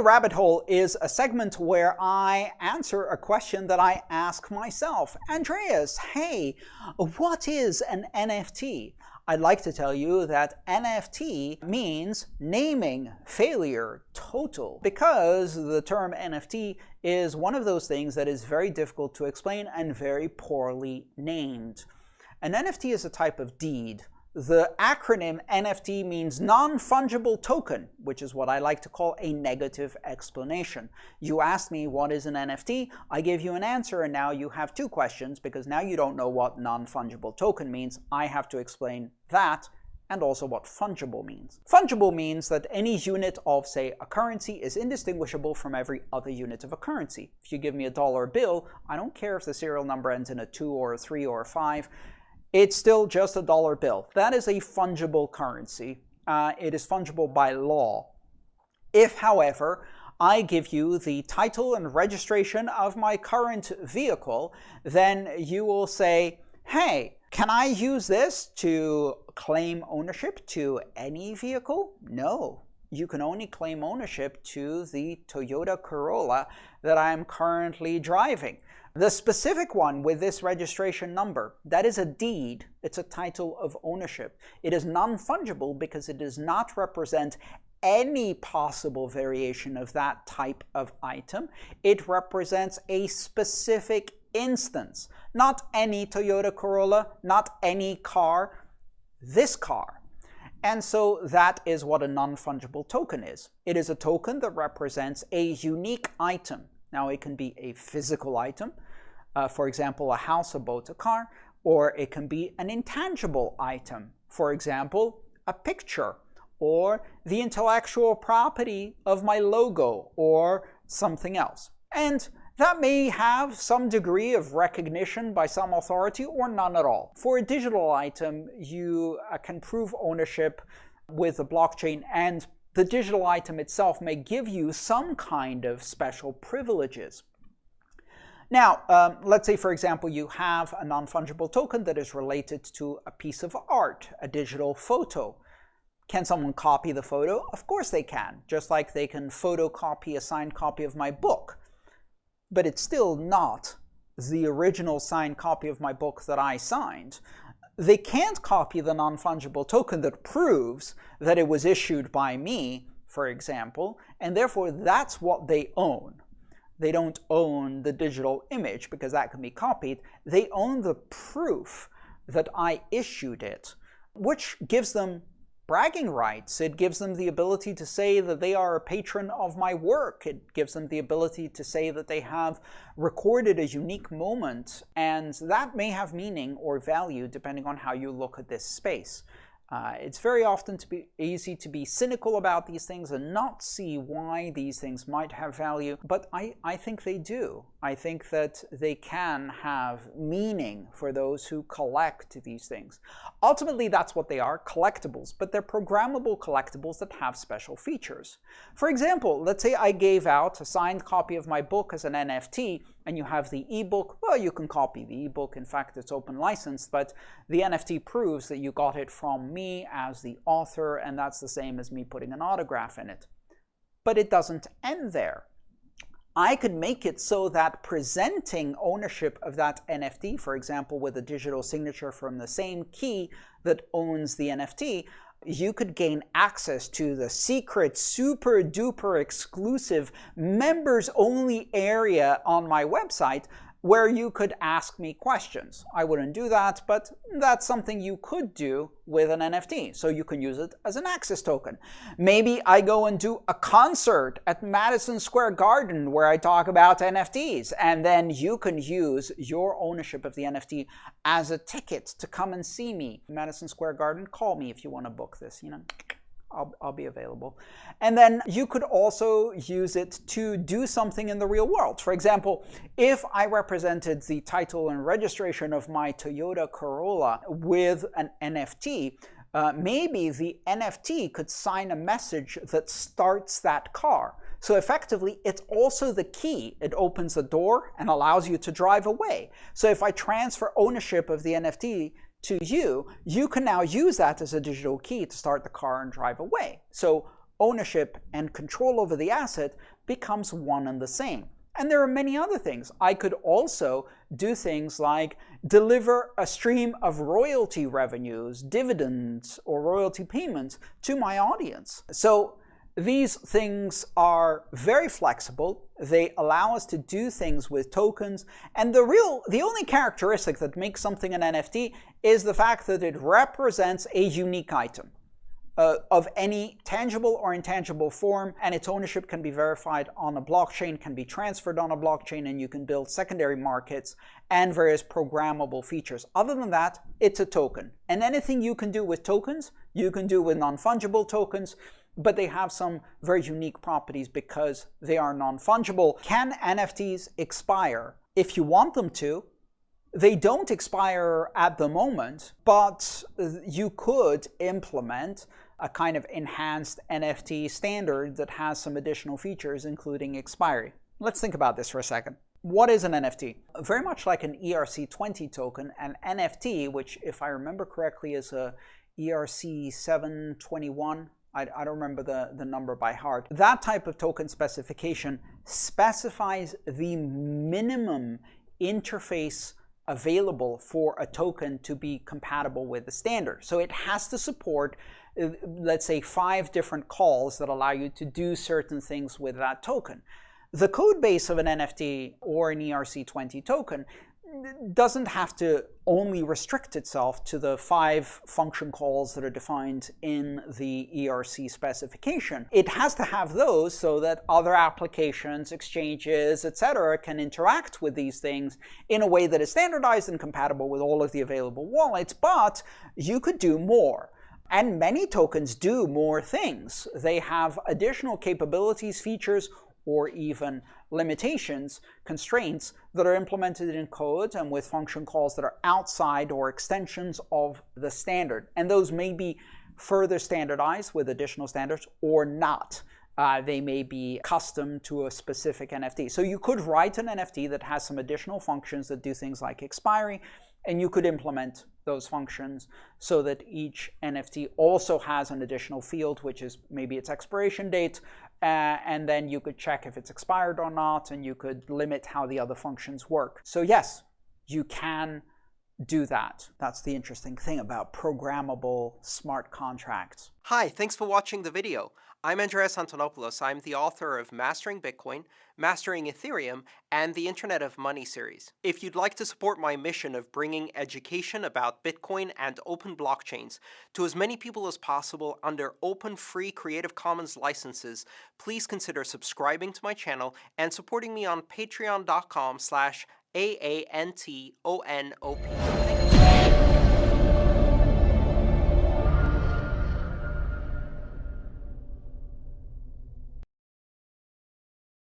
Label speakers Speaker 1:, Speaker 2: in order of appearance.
Speaker 1: the Rabbit Hole is a segment where I answer a question that I ask myself. Andreas, hey, what is an NFT? I'd like to tell you that NFT means naming failure total, because the term NFT is one of those things that is very difficult to explain and very poorly named. An NFT is a type of deed. The acronym NFT means non-fungible token, which is what I like to call a negative explanation. You asked me what is an NFT, I gave you an answer, and now you have two questions because now you don't know what non-fungible token means. I have to explain that and also what fungible means. Fungible means that any unit of, say, a currency is indistinguishable from every other unit of a currency. If you give me a dollar bill, I don't care if the serial number ends in a 2 or a 3 or a 5. It's still just a dollar bill. That is a fungible currency. It is fungible by law. If, however, I give you the title and registration of my current vehicle, then you will say, hey, can I use this to claim ownership to any vehicle? No. You can only claim ownership to the Toyota Corolla that I'm currently driving. The specific one with this registration number, that is a deed. It's a title of ownership. It is non-fungible because it does not represent any possible variation of that type of item. It represents a specific instance. Not any Toyota Corolla, not any car, this car. And so that is what a non-fungible token is. It is a token that represents a unique item. Now, it can be a physical item, for example, a house, a boat, a car, or it can be an intangible item, for example, a picture, or the intellectual property of my logo, or something else. And that may have some degree of recognition by some authority or none at all. For a digital item, you can prove ownership with a blockchain, and the digital item itself may give you some kind of special privileges. Now, let's say, for example, you have a non-fungible token that is related to a piece of art, a digital photo. Can someone copy the photo? Of course they can, just like they can photocopy a signed copy of my book. But it's still not the original signed copy of my book that I signed. They can't copy the non-fungible token that proves that it was issued by me, for example, and therefore that's what they own. They don't own the digital image because that can be copied. They own the proof that I issued it, which gives them bragging rights. It gives them the ability to say that they are a patron of my work. It gives them the ability to say that they have recorded a unique moment, and that may have meaning or value depending on how you look at this space. It's very often easy to be cynical about these things and not see why these things might have value, but I think they do. I think that they can have meaning for those who collect these things. Ultimately, that's what they are, collectibles, but they're programmable collectibles that have special features. For example, let's say I gave out a signed copy of my book as an NFT, and you have the ebook. Well, you can copy the ebook. In fact, it's open licensed, but the NFT proves that you got it from me as the author, and that's the same as me putting an autograph in it. But it doesn't end there. I could make it so that presenting ownership of that NFT, for example, with a digital signature from the same key that owns the NFT, you could gain access to the secret, super duper exclusive, members only area on my website where you could ask me questions. I wouldn't do that, but that's something you could do with an NFT. So you can use it as an access token. Maybe I go and do a concert at Madison Square Garden where I talk about NFTs, and then you can use your ownership of the NFT as a ticket to come and see me. Madison Square Garden, call me if you want to book this, you know. I'll be available. And then you could also use it to do something in the real world. For example, if I represented the title and registration of my Toyota Corolla with an NFT, maybe the NFT could sign a message that starts that car. So effectively, it's also the key. It opens the door and allows you to drive away. So if I transfer ownership of the NFT to you, you can now use that as a digital key to start the car and drive away. So ownership and control over the asset becomes one and the same. And there are many other things. I could also do things like deliver a stream of royalty revenues, dividends, or royalty payments to my audience. So these things are very flexible. They allow us to do things with tokens. And the only characteristic that makes something an NFT is the fact that it represents a unique item of any tangible or intangible form, and its ownership can be verified on a blockchain, can be transferred on a blockchain, and you can build secondary markets and various programmable features. Other than that, it's a token. And anything you can do with tokens, you can do with non-fungible tokens, but they have some very unique properties because they are non-fungible. Can NFTs expire? If you want them to, they don't expire at the moment, but you could implement a kind of enhanced NFT standard that has some additional features, including expiry. Let's think about this for a second. What is an NFT? Very much like an ERC20 token, an NFT, which if I remember correctly is a ERC721, I don't remember the number by heart. That type of token specification specifies the minimum interface available for a token to be compatible with the standard. So it has to support, let's say, 5 different calls that allow you to do certain things with that token. The code base of an NFT or an ERC20 token doesn't have to only restrict itself to the 5 function calls that are defined in the ERC specification. It has to have those so that other applications, exchanges, etc. can interact with these things in a way that is standardized and compatible with all of the available wallets, but you could do more. And many tokens do more things. They have additional capabilities, features, or even limitations, constraints that are implemented in code and with function calls that are outside or extensions of the standard. And those may be further standardized with additional standards or not. They may be custom to a specific NFT. So you could write an NFT that has some additional functions that do things like expiry, and you could implement those functions so that each NFT also has an additional field, which is maybe its expiration date, and then you could check if it's expired or not, and you could limit how the other functions work. So yes, you can do that. That's the interesting thing about programmable smart contracts.
Speaker 2: Hi, thanks for watching the video. I'm Andreas Antonopoulos. I'm the author of Mastering Bitcoin, Mastering Ethereum, and the Internet of Money series. If you'd like to support my mission of bringing education about Bitcoin and open blockchains to as many people as possible under open, free Creative Commons licenses, please consider subscribing to my channel and supporting me on patreon.com/AANTONOP.